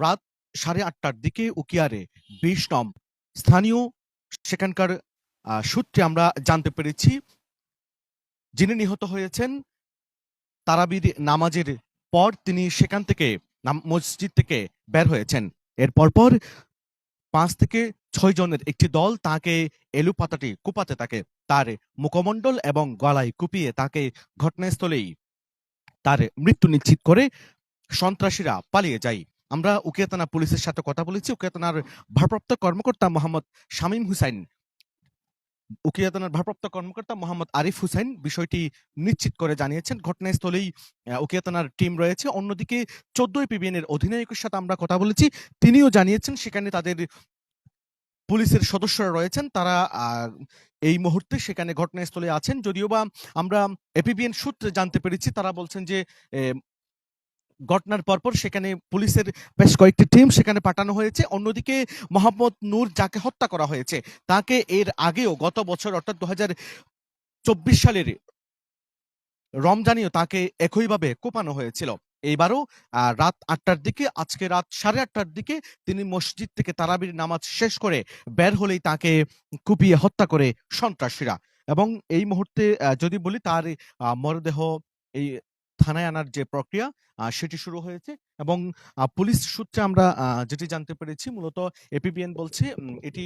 রাত 8:30টার দিকে উকিয়ারে ২০ নং স্থানীয় সেখানকার সূত্রে আমরা জানতে পেরেছি যিনি নিহত হয়েছেন তারাবির নামাজের পর তিনি সেখান থেকে মসজিদ থেকে বের হয়েছেন। এর পরপর ৫ থেকে ৬ জনের একটি দল তাকে এলোপাতাড়ি কুপাতে থাকে। তার মুখমণ্ডল এবং গলায় কুপিয়ে তাকে ঘটনাস্থলেই তার মৃত্যু নিশ্চিত করে সন্ত্রাসীরা পালিয়ে যায়। আমরা উকিয়া থানা পুলিশের সাথে কথা বলেছি। উকিয়া থানার ভারপ্রাপ্ত কর্মকর্তা মোহাম্মদ শামীম হুসাইন, উকিয়া থানার ভারপ্রাপ্ত কর্মকর্তা মোহাম্মদ আরিফ হুসাইন বিষয়টি নিশ্চিত করে জানিয়েছেন। ঘটনাস্থলেই উকিয়া থানার টিম রয়েছে। অন্যদিকে ১৪ এপিবিএন এর অধিনায়কের সাথে আমরা কথা বলেছি। তিনিও জানিয়েছেন সেখানে তাদের পুলিশের সদস্যরা রয়েছেন। তারা এই মুহূর্তে সেখানে ঘটনাস্থলে আছেন। যদিওবা আমরা এপিবিএন সূত্রে জানতে পেরেছি, তারা বলছেন যে এ ঘটনার পরপর সেখানে পুলিশের বেশ কয়েকটি টিম সেখানে পাঠানো হয়েছে। অন্যদিকে মোহাম্মদ নূর যাকে হত্যা করা হয়েছে তাকে এর আগেও গত বছর অর্থাৎ ২০২৪ সালের রমজানেও তাকে একইভাবে কোপানো হয়েছিল। এইবারও রাত ৮টার দিকে, আজকে রাত ৮:৩০টার দিকে তিনি মসজিদ থেকে তারাবির নামাজ শেষ করে বের হলেই তাকে কুপিয়ে হত্যা করে সন্ত্রাসীরা। এবং এই মুহূর্তে যদি বলি তার মরদেহ এই থানায় আনার যে প্রক্রিয়া সেটি শুরু হয়েছে। এবং পুলিশ সূত্রে আমরা যেটি জানতে পেরেছি, মূলত এপিবিএন বলছে এটি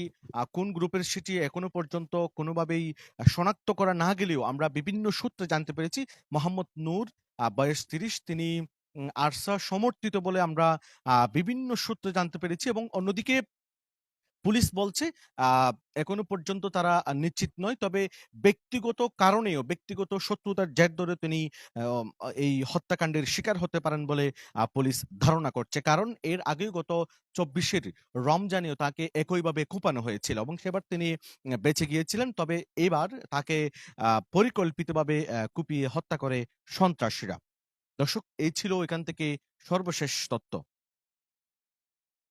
কোন গ্রুপের সেটি এখনো পর্যন্ত কোনোভাবেই শনাক্ত করা না গেলেও আমরা বিভিন্ন সূত্রে জানতে পেরেছি মোহাম্মদ নূর বয়স ৩০, তিনি আরসা সমর্থিত বলে আমরা বিভিন্ন সূত্রে জানতে পেরেছি। এবং অন্যদিকে পুলিশ বলছে এখনো পর্যন্ত তারা নিশ্চিত নয়, তবে ব্যক্তিগত কারণেও ব্যক্তিগত শত্রুতার জের ধরে তিনি এই হত্যাকাণ্ডের শিকার হতে পারেন বলে পুলিশ ধারণা করছে। কারণ এর আগেও গত ২৪-এর রমজানেও তাকে একইভাবে কোপানো হয়েছিল এবং সেবার তিনি বেঁচে গিয়েছিলেন। তবে এবার তাকে পরিকল্পিতভাবে কুপিয়ে হত্যা করে সন্ত্রাসীরা। দর্শক, এই ছিল এখান থেকে সর্বশেষ তথ্য।